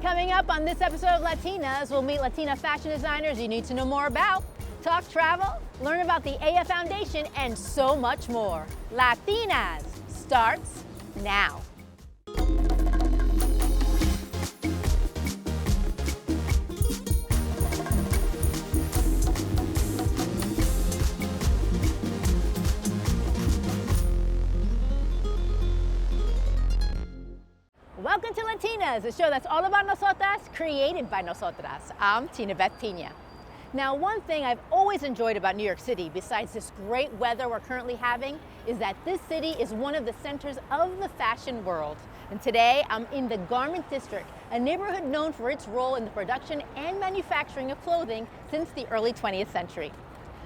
Coming up on this episode of Latinas, we'll meet Latina fashion designers you need to know more about, talk travel, learn about the AF Foundation, and so much more. Latinas starts now. Welcome to Latinas, a show that's all about nosotras, created by nosotras. I'm Tinabeth Piña. Now, one thing I've always enjoyed about New York City, besides this great weather we're currently having, is that this city is one of the centers of the fashion world. And today, I'm in the Garment District, a neighborhood known for its role in the production and manufacturing of clothing since the early 20th century.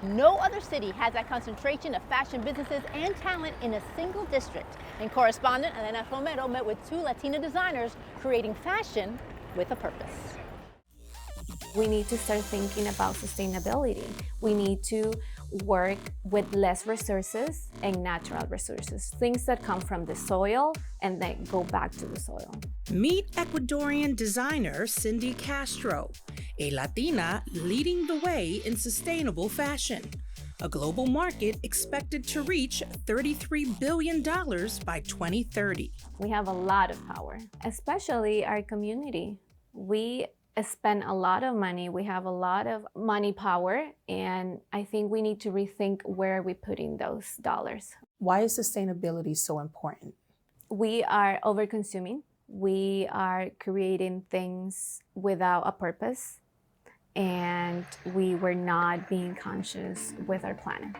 No other city has that concentration of fashion businesses and talent in a single district. And correspondent Elena Romero met with two Latina designers creating fashion with a purpose. We need to start thinking about sustainability. We need to work with less resources and natural resources, things that come from the soil and then go back to the soil. Meet Ecuadorian designer Cindy Castro, a Latina leading the way in sustainable fashion, a global market expected to reach $33 billion by 2030. We have a lot of power, especially our community. We spend a lot of money, we have a lot of money power, and I think we need to rethink where we're putting those dollars. Why is sustainability so important? We are over-consuming. We are creating things without a purpose, and we were not being conscious with our planet.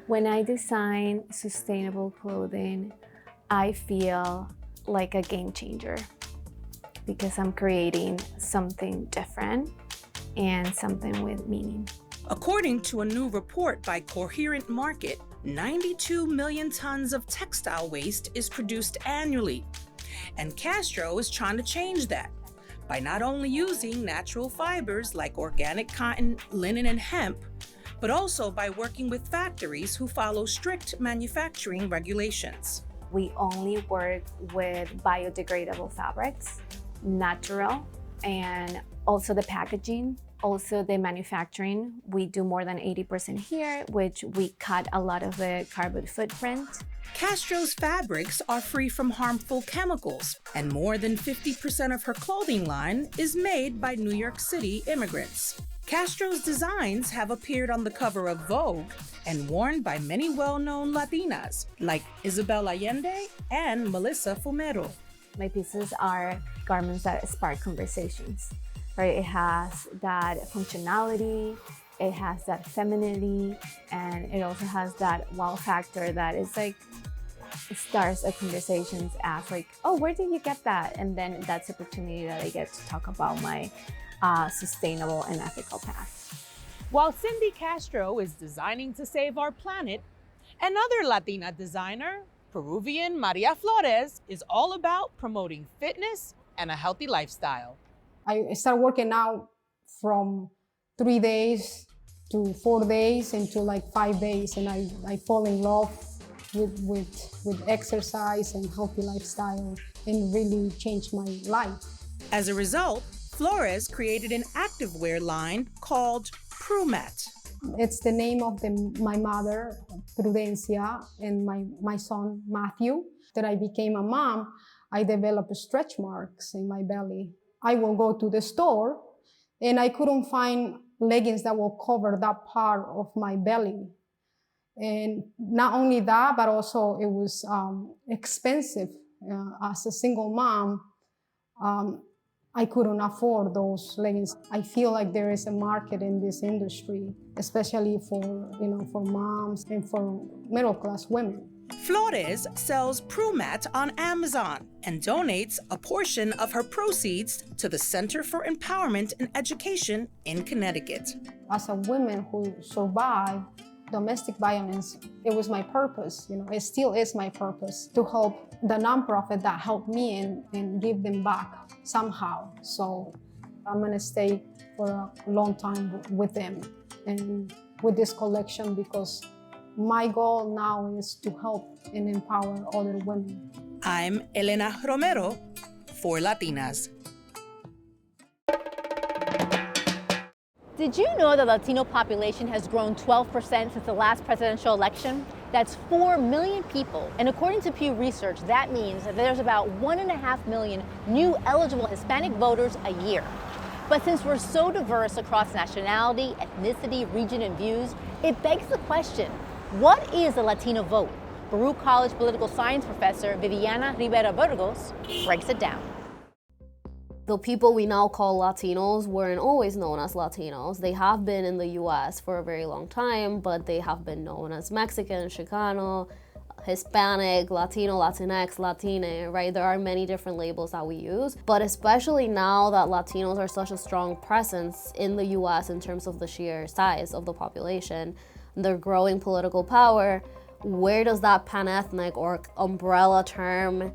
When I design sustainable clothing, I feel like a game changer because I'm creating something different and something with meaning. According to a new report by Coherent Market, 92 million tons of textile waste is produced annually. And Castro is trying to change that by not only using natural fibers like organic cotton, linen, and hemp, but also by working with factories who follow strict manufacturing regulations. We only work with biodegradable fabrics, natural, and also the packaging, also the manufacturing. We do more than 80% here, which we cut a lot of the carbon footprint. Castro's fabrics are free from harmful chemicals, and more than 50% of her clothing line is made by New York City immigrants. Castro's designs have appeared on the cover of Vogue and worn by many well-known Latinas like Isabel Allende and Melissa Fumero. My pieces are garments that spark conversations, right? It has that functionality, it has that femininity, and it also has that wow factor that is like, it starts a conversations as like, oh, where did you get that? And then that's the opportunity that I get to talk about my sustainable and ethical path. While Cindy Castro is designing to save our planet, another Latina designer, Peruvian Maria Flores, is all about promoting fitness and a healthy lifestyle. I started working out from 3 days to 4 days into like 5 days, and I fall in love with exercise and healthy lifestyle, and really changed my life. As a result, Flores created an activewear line called Prumat. It's the name of my mother, Prudencia, and my son, Matthew. That I became a mom, I developed stretch marks in my belly. I will go to the store, and I couldn't find leggings that will cover that part of my belly. And not only that, but also it was expensive. As a single mom, I couldn't afford those leggings. I feel like there is a market in this industry, especially for moms and for middle-class women. Flores sells Prumat on Amazon and donates a portion of her proceeds to the Center for Empowerment and Education in Connecticut. As a woman who survived domestic violence, it was my purpose, it still is my purpose, to help the nonprofit that helped me and give them back somehow. So I'm gonna stay for a long time with them and with this collection, because my goal now is to help and empower other women. I'm Elena Romero for Latinas. Did you know the Latino population has grown 12% since the last presidential election? That's 4 million people. And according to Pew Research, that means that there's about 1.5 million new eligible Hispanic voters a year. But since we're so diverse across nationality, ethnicity, region, and views, it begs the question, what is the Latino vote? Baruch College political science professor Viviana Rivera Burgos breaks it down. The people we now call Latinos weren't always known as Latinos. They have been in the US for a very long time, but they have been known as Mexican, Chicano, Hispanic, Latino, Latinx, Latina, right? There are many different labels that we use, but especially now that Latinos are such a strong presence in the US in terms of the sheer size of the population, their growing political power, where does that pan-ethnic or umbrella term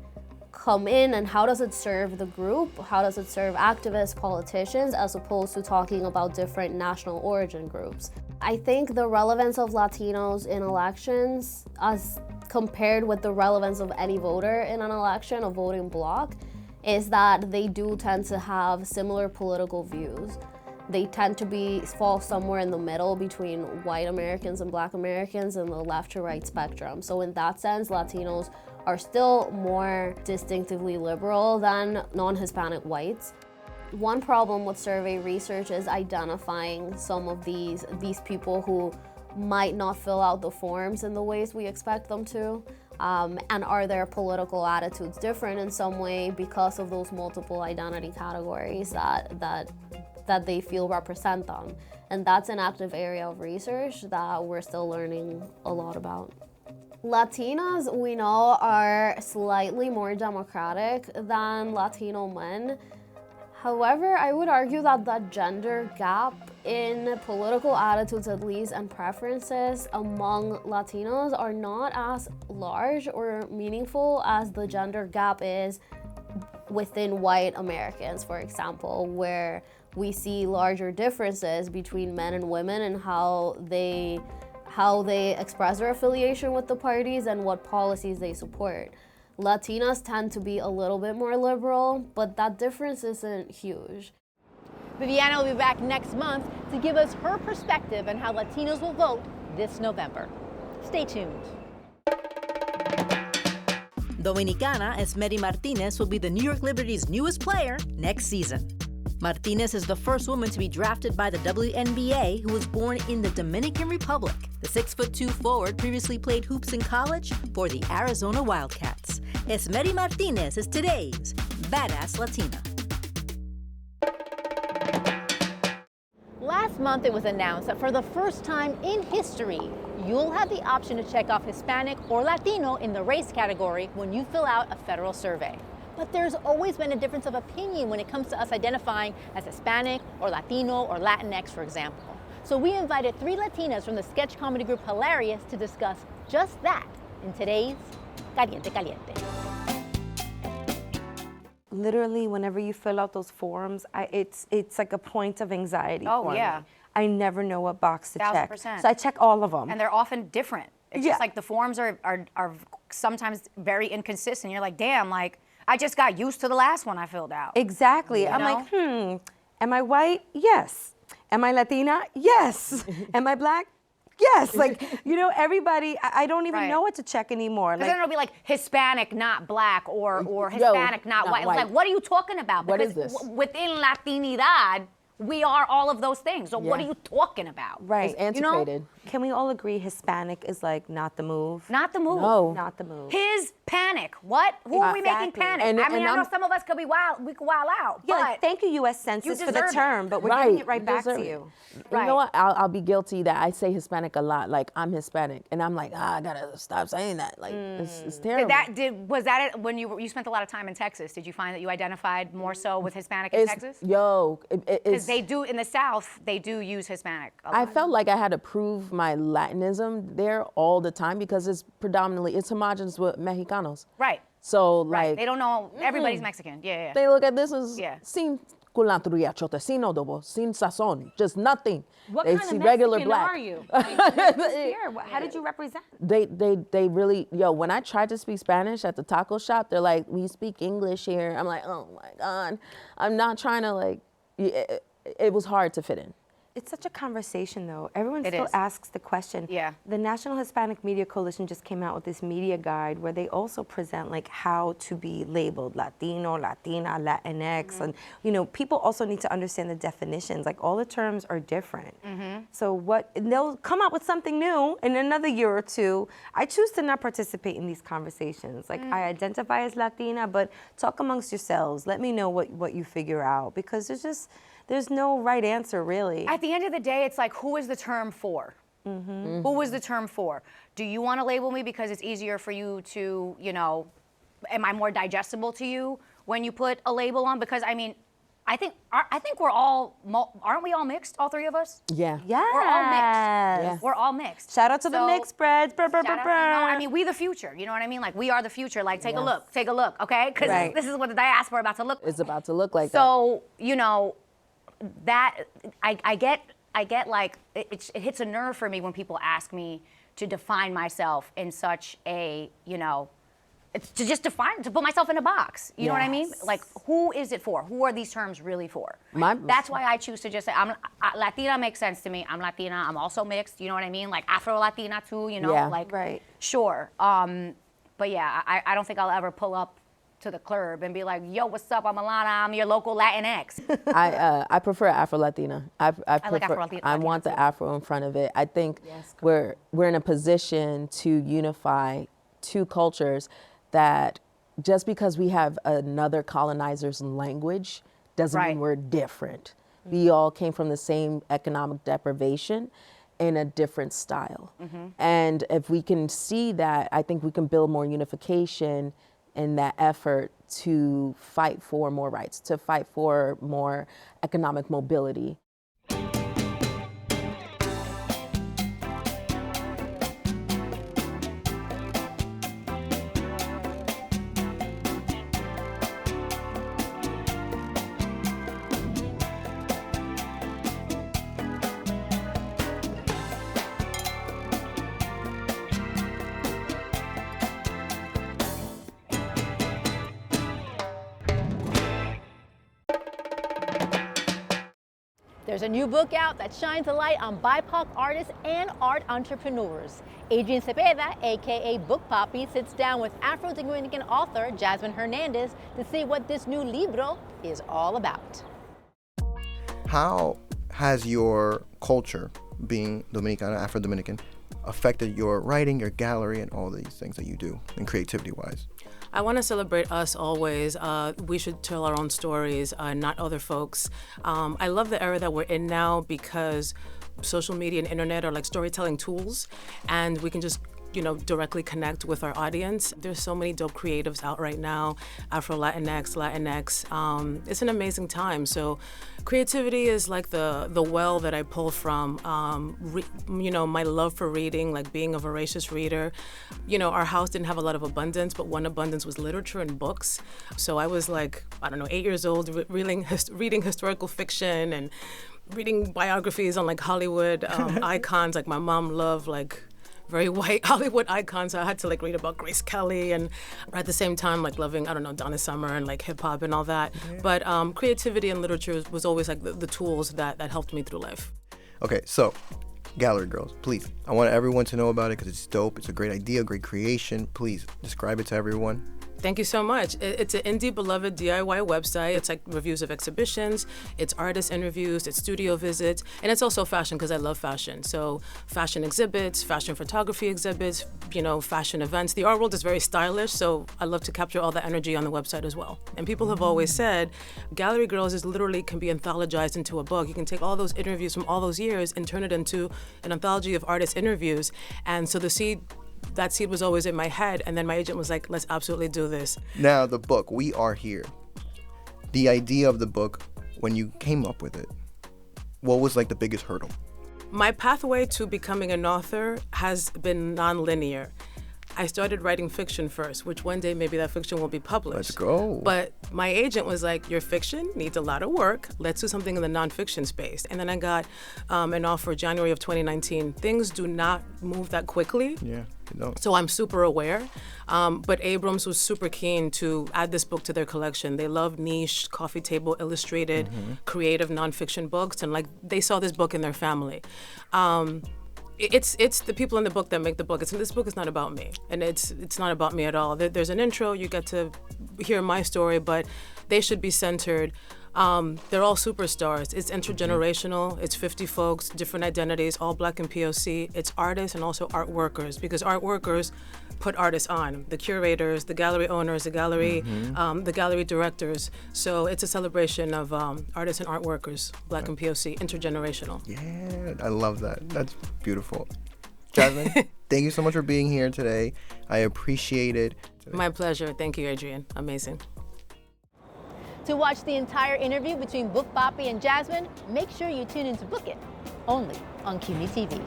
come in, and how does it serve the group? How does it serve activists, politicians, as opposed to talking about different national origin groups? I think the relevance of Latinos in elections, as compared with the relevance of any voter in an election, a voting bloc, is that they do tend to have similar political views. They tend to fall somewhere in the middle between white Americans and Black Americans and the left to right spectrum. So in that sense, Latinos are still more distinctively liberal than non-Hispanic whites. One problem with survey research is identifying some of these people who might not fill out the forms in the ways we expect them to. And are their political attitudes different in some way because of those multiple identity categories that they feel represent them? And that's an active area of research that we're still learning a lot about. Latinas, we know, are slightly more democratic than Latino men. However, I would argue that the gender gap in political attitudes, at least, and preferences among Latinos are not as large or meaningful as the gender gap is within white Americans, for example, where we see larger differences between men and women and how they express their affiliation with the parties and what policies they support. Latinas tend to be a little bit more liberal, but that difference isn't huge. Viviana will be back next month to give us her perspective on how Latinos will vote this November. Stay tuned. Dominicana Esmeri Martinez will be the New York Liberty's newest player next season. Martinez is the first woman to be drafted by the WNBA who was born in the Dominican Republic. The 6'2" forward previously played hoops in college for the Arizona Wildcats. Esmeri Martinez is today's Badass Latina. Last month it was announced that for the first time in history, you'll have the option to check off Hispanic or Latino in the race category when you fill out a federal survey. But there's always been a difference of opinion when it comes to us identifying as Hispanic or Latino or Latinx, for example. So we invited 3 Latinas from the sketch comedy group HERlarious to discuss just that in today's Caliente Caliente. Literally, whenever you fill out those forms, it's like a point of anxiety for me. I never know what box to check. 1000%. So I check all of them. And they're often different. It's just like the forms are sometimes very inconsistent. You're like, damn, like, I just got used to the last one I filled out. Exactly. I'm like, am I white? Yes. Am I Latina? Yes. Am I Black? Yes. Like, you know, everybody, I don't even know what to check anymore. Because then it'll be like Hispanic, not Black, or Hispanic, not white. It's like, what are you talking about? What because is this? Within Latinidad, we are all of those things. So what are you talking about? Right. It's antiquated. You know? Can we all agree Hispanic is like not the move? Not the move. No. Not the move. His panic. What? Who are we making panic? And I know I'm- some of us could be wild. We could wild out. Yeah, but like, thank you, U.S. Census, for the deserve it. term, but we're Right. giving it right You back to deserve it. you. You know what? I'll be guilty that I say Hispanic a lot. Like, I'm Hispanic. And I'm like, I gotta stop saying that. Like, it's terrible. Was that it when you spent a lot of time in Texas? Did you find that you identified more so with Hispanic in Texas? Because they do in the South, they do use Hispanic a lot. I felt like I had to prove my Latinism there all the time because it's homogenous with Mexicanos. Right. So Right. like They don't know everybody's Mexican. Yeah. they look at this as Yeah. sin culantro y achote, sin adobo, sin sazon, just nothing. What They kind see of regular Mexican black. are you? Here, how did you represent? They really, when I tried to speak Spanish at the taco shop, they're like, we speak English here. I'm like, oh my God. I'm not trying to it was hard to fit in. it's such a conversation, though. Everyone It still is. asks the question. Yeah. The National Hispanic Media Coalition just came out with this media guide where they also present like how to be labeled Latino, Latina, Latinx, and people also need to understand the definitions. Like all the terms are different. So they'll come out with something new in another year or two. I choose to not participate in these conversations. Like I identify as Latina, but talk amongst yourselves. Let me know what you figure out, because there's no right answer, really. At the end of the day, it's like, who is the term for? Who is the term for? Do you want to label me because it's easier for you to, am I more digestible to you when you put a label on? Because I mean, I think we're all, aren't we all mixed, all three of us? Yeah. Yeah. We're all mixed. Yeah. We're all mixed. Shout out to the mixed breads. I mean, we the future. You know what I mean? Like, we are the future. Like, take a look, okay? Because this is what the diaspora about to look like. It's about to look like so, that I get like it hits a nerve for me when people ask me to define myself in such a to put myself in a box. You know what I mean? Like, who is it for? Who are these terms really for? That's why I choose to just say Latina makes sense to me. I'm Latina. I'm also mixed. You know what I mean? Like Afro-Latina too. Sure. But yeah, I don't think I'll ever pull up to the club and be like, yo, what's up? I'm Alana. I'm your local Latinx. I prefer Afro-Latina. I like Afro-Latina. I want the Afro in front of it. I think we're in a position to unify two cultures that just because we have another colonizer's language doesn't mean we're different. We all came from the same economic deprivation in a different style. And if we can see that, I think we can build more unification in that effort to fight for more rights, to fight for more economic mobility. There's a new book out that shines a light on BIPOC artists and art entrepreneurs. Adrian Cepeda, aka Book Papi, sits down with Afro-Dominican author Jasmin Hernandez to see what this new libro is all about. How has your culture, being Dominicana, Afro-Dominican, affected your writing, your gallery, and all these things that you do, and creativity-wise? I want to celebrate us always. We should tell our own stories, not other folks. I love the era that we're in now because social media and internet are like storytelling tools, and we can just directly connect with our audience. There's so many dope creatives out right now, Latinx. It's an amazing time. So creativity is like the well that I pull from. My love for reading, like being a voracious reader. Our house didn't have a lot of abundance, but one abundance was literature and books. So I was like, 8 years old, reading historical fiction and reading biographies on like Hollywood icons. Like my mom loved like very white Hollywood icons. So I had to like read about Grace Kelly, and at the same time like loving, Donna Summer and like hip hop and all that. Yeah. But creativity and literature was always like the tools that helped me through life. Okay, so Gallery Girls, please. I want everyone to know about it because it's dope. It's a great idea, great creation. Please describe it to everyone. Thank you so much. It's an indie beloved DIY website. It's like reviews of exhibitions, it's artist interviews, it's studio visits, and it's also fashion because I love fashion. So fashion exhibits, fashion photography exhibits, fashion events. The art world is very stylish, so I love to capture all that energy on the website as well. And people have always said, Gallery Girls is literally can be anthologized into a book. You can take all those interviews from all those years and turn it into an anthology of artist interviews. And so that seed was always in my head, and then my agent was like, let's absolutely do this. Now the book, We Are Here. The idea of the book, when you came up with it, what was like the biggest hurdle? My pathway to becoming an author has been non-linear. I started writing fiction first, which one day maybe that fiction will be published. Let's go. But my agent was like, your fiction needs a lot of work. Let's do something in the nonfiction space. And then I got an offer January of 2019. Things do not move that quickly. Yeah. They don't. So I'm super aware. But Abrams was super keen to add this book to their collection. They love niche, coffee table illustrated, creative nonfiction books, and like they saw this book in their family. It's the people in the book that make the book. This book is not about me, and it's not about me at all. There's an intro, you get to hear my story, but they should be centered. They're all superstars. It's intergenerational. It's 50 folks, different identities, all Black and POC. It's artists and also art workers, because art workers put artists on. The curators, the gallery owners, the gallery directors. So it's a celebration of artists and art workers, Black and POC, intergenerational. Yeah, I love that. That's beautiful. Jasmine, thank you so much for being here today. I appreciate it. My pleasure. Thank you, Adrian. Amazing. To watch the entire interview between Book Papi and Jasmine, make sure you tune into Book It, only on CUNY TV.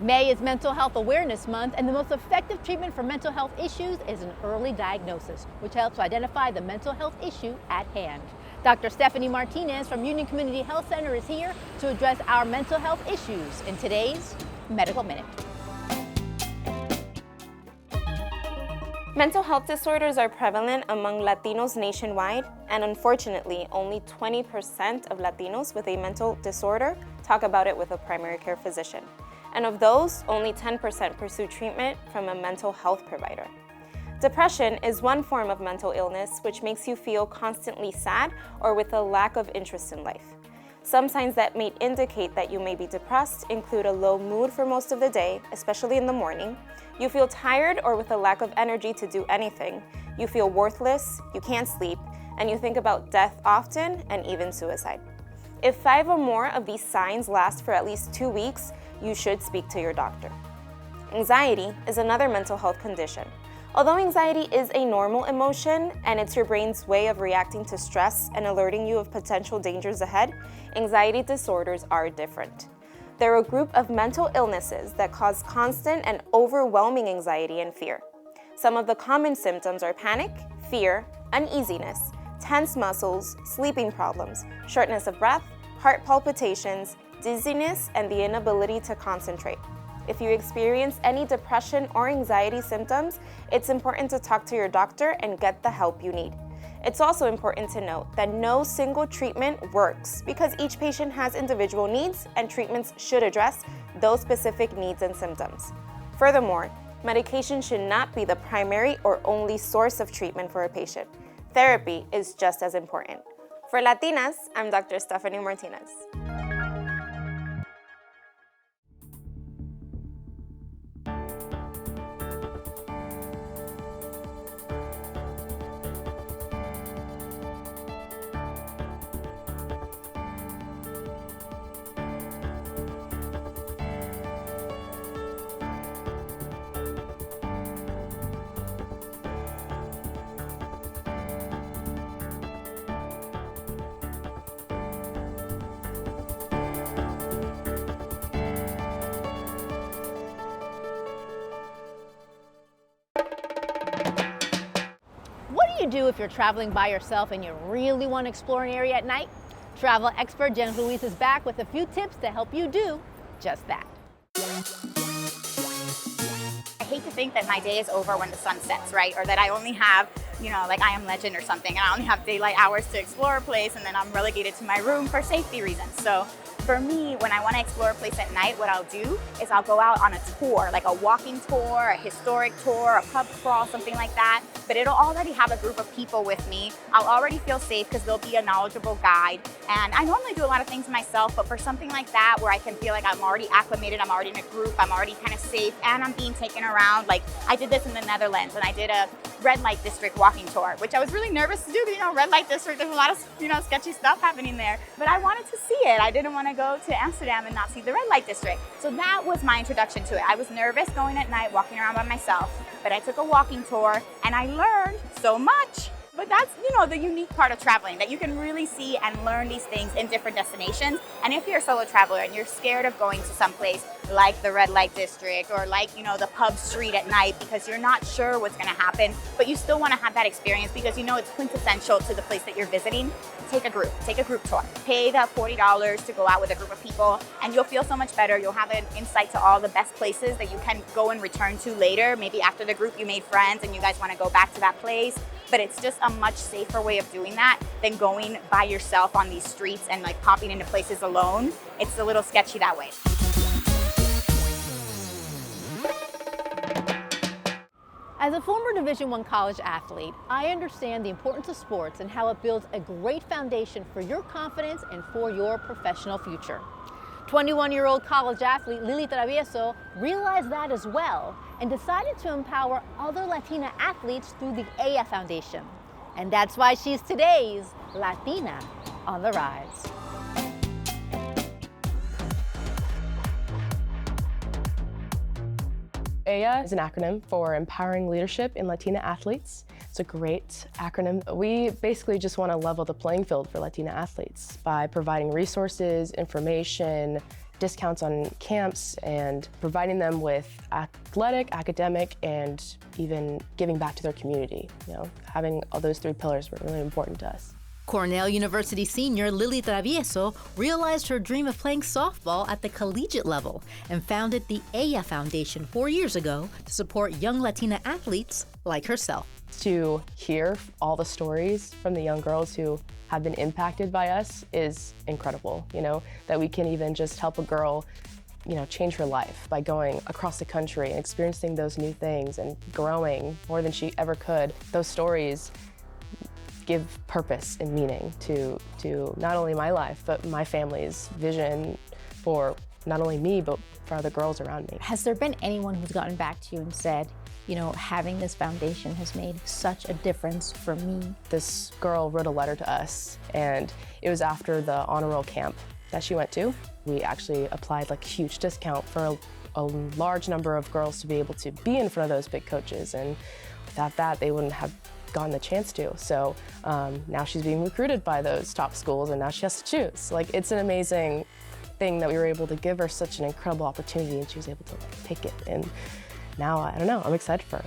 May is Mental Health Awareness Month, and the most effective treatment for mental health issues is an early diagnosis, which helps identify the mental health issue at hand. Dr. Stephanie Martinez from Union Community Health Center is here to address our mental health issues in today's Medical Minute. Mental health disorders are prevalent among Latinos nationwide, and unfortunately, only 20% of Latinos with a mental disorder talk about it with a primary care physician. And of those, only 10% pursue treatment from a mental health provider. Depression is one form of mental illness which makes you feel constantly sad or with a lack of interest in life. Some signs that may indicate that you may be depressed include a low mood for most of the day, especially in the morning. You feel tired or with a lack of energy to do anything. You feel worthless, you can't sleep, and you think about death often and even suicide. If 5 or more of these signs last for at least 2 weeks, you should speak to your doctor. Anxiety is another mental health condition. Although anxiety is a normal emotion and it's your brain's way of reacting to stress and alerting you of potential dangers ahead, anxiety disorders are different. They're a group of mental illnesses that cause constant and overwhelming anxiety and fear. Some of the common symptoms are panic, fear, uneasiness, tense muscles, sleeping problems, shortness of breath, heart palpitations, dizziness, and the inability to concentrate. If you experience any depression or anxiety symptoms, it's important to talk to your doctor and get the help you need. It's also important to note that no single treatment works because each patient has individual needs and treatments should address those specific needs and symptoms. Furthermore, medication should not be the primary or only source of treatment for a patient. Therapy is just as important. For Latinas, I'm Dr. Stephanie Martinez. What do you do if you're traveling by yourself and you really want to explore an area at night? Travel expert Jen Ruiz is back with a few tips to help you do just that. I hate to think that my day is over when the sun sets, right? Or that I only have, like I Am Legend or something, and I only have daylight hours to explore a place, and then I'm relegated to my room for safety reasons. So for me, when I want to explore a place at night, what I'll do is I'll go out on a tour, like a walking tour, a historic tour, a pub crawl, something like that. But it'll already have a group of people with me. I'll already feel safe because there'll be a knowledgeable guide. And I normally do a lot of things myself, but for something like that where I can feel like I'm already acclimated, I'm already in a group, I'm already kind of safe, and I'm being taken around. Like I did this in the Netherlands, and I did a red light district walking tour, which I was really nervous to do. Red light district, there's a lot of sketchy stuff happening there. But I wanted to see it. I didn't want to go to Amsterdam and not see the red light district. So that was my introduction to it. I was nervous going at night, walking around by myself, but I took a walking tour and I learned so much. But that's, you know, the unique part of traveling, that you can really see and learn these things in different destinations. And if you're a solo traveler and you're scared of going to some place like the red light district or like, you know, the pub street at night because you're not sure what's going to happen, but you still want to have that experience because you know it's quintessential to the place that you're visiting, take a group tour. Pay the $40 to go out with a group of people and you'll feel so much better. You'll have an insight to all the best places that you can go and return to later. Maybe after the group you made friends and you guys want to go back to that place. But it's just a much safer way of doing that than going by yourself on these streets and like popping into places alone. It's a little sketchy that way. As a former Division I college athlete, I understand the importance of sports and how it builds a great foundation for your confidence and for your professional future. 21-year-old college athlete Lilly Travieso realized that as well and decided to empower other Latina athletes through the ELLA Foundation. And that's why she's today's Latina on the Rise. ELLA is an acronym for Empowering Leadership in Latina Athletes. It's a great acronym. We basically just want to level the playing field for Latina athletes by providing resources, information, discounts on camps, and providing them with athletic, academic, and even giving back to their community. You know, having all those three pillars were really important to us. Cornell University senior Lilly Travieso realized her dream of playing softball at the collegiate level and founded the ELLA Foundation 4 years ago to support young Latina athletes like herself. To hear all the stories from the young girls who have been impacted by us is incredible. You know, that we can even just help a girl, you know, change her life by going across the country and experiencing those new things and growing more than she ever could. Those stories give purpose and meaning to not only my life, but my family's vision for not only me, but for other girls around me. Has there been anyone who's gotten back to you and said, you know, having this foundation has made such a difference for me? This girl wrote a letter to us, and it was after the honor roll camp that she went to. We actually applied like a huge discount for a large number of girls to be able to be in front of those big coaches, and without that, they wouldn't have gotten the chance to. So now she's being recruited by those top schools, and now she has to choose. Like, it's an amazing thing that we were able to give her such an incredible opportunity, and she was able to take it. And now, I don't know, I'm excited for her.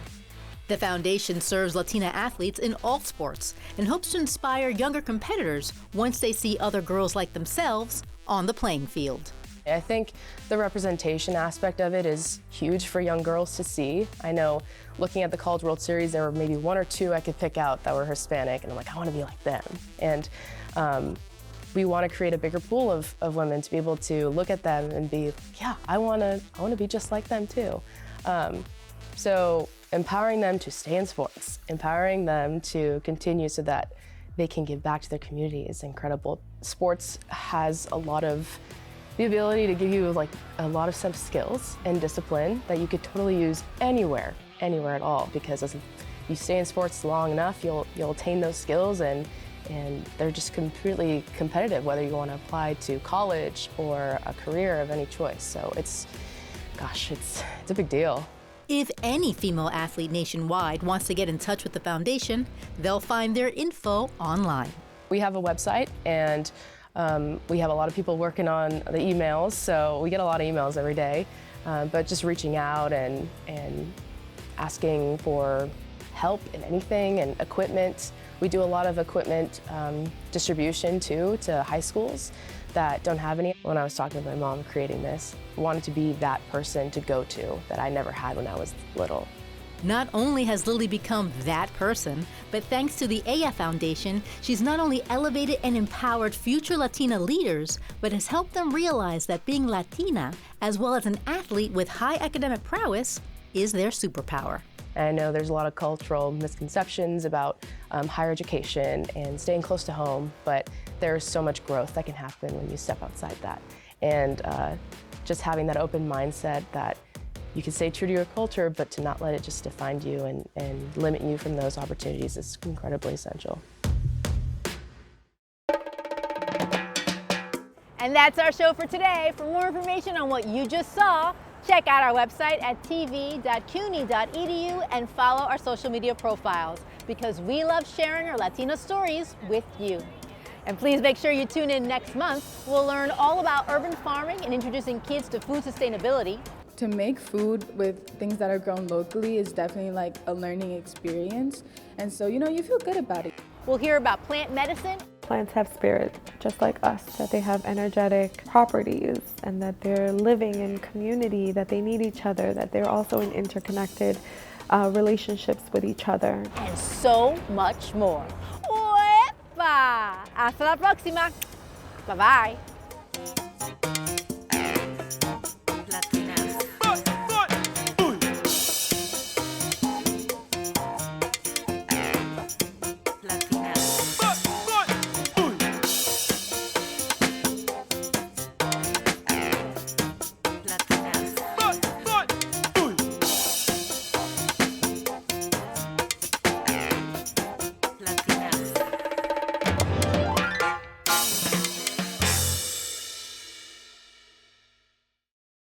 The foundation serves Latina athletes in all sports and hopes to inspire younger competitors once they see other girls like themselves on the playing field. I think the representation aspect of it is huge for young girls to see. I know looking at the College World Series, there were maybe one or two I could pick out that were Hispanic, and I'm like, I want to be like them. And we want to create a bigger pool of women to be able to look at them and be, yeah, I want to be just like them too. So empowering them to stay in sports, empowering them to continue so that they can give back to their community is incredible. Sports has the ability to give you like a lot of set skills and discipline that you could totally use anywhere at all, because as you stay in sports long enough, you'll attain those skills, and they're just completely competitive, whether you want to apply to college or a career of any choice. So it's a big deal. If any female athlete nationwide wants to get in touch with the foundation, they'll find their info online. We have a website, and we have a lot of people working on the emails, so we get a lot of emails every day. But just reaching out and asking for help in anything, and equipment. We do a lot of equipment distribution too to high schools that don't have any. When I was talking to my mom creating this, I wanted to be that person to go to that I never had when I was little. Not only has Lilly become that person, but thanks to the ELLA Foundation, she's not only elevated and empowered future Latina leaders, but has helped them realize that being Latina, as well as an athlete with high academic prowess, is their superpower. And I know there's a lot of cultural misconceptions about higher education and staying close to home, but there's so much growth that can happen when you step outside that. And just having that open mindset that you can stay true to your culture, but to not let it just define you and limit you from those opportunities is incredibly essential. And that's our show for today. For more information on what you just saw, Check out our website at tv.cuny.edu and follow our social media profiles because we love sharing our Latino stories with you. And please make sure you tune in next month. We'll learn all about urban farming and introducing kids to food sustainability. To make food with things that are grown locally is definitely like a learning experience. And so, you know, you feel good about it. We'll hear about plant medicine. Plants have spirit, just like us, that they have energetic properties and that they're living in community, that they need each other, that they're also in interconnected relationships with each other. And so much more. Uepa! Hasta la próxima. Bye-bye.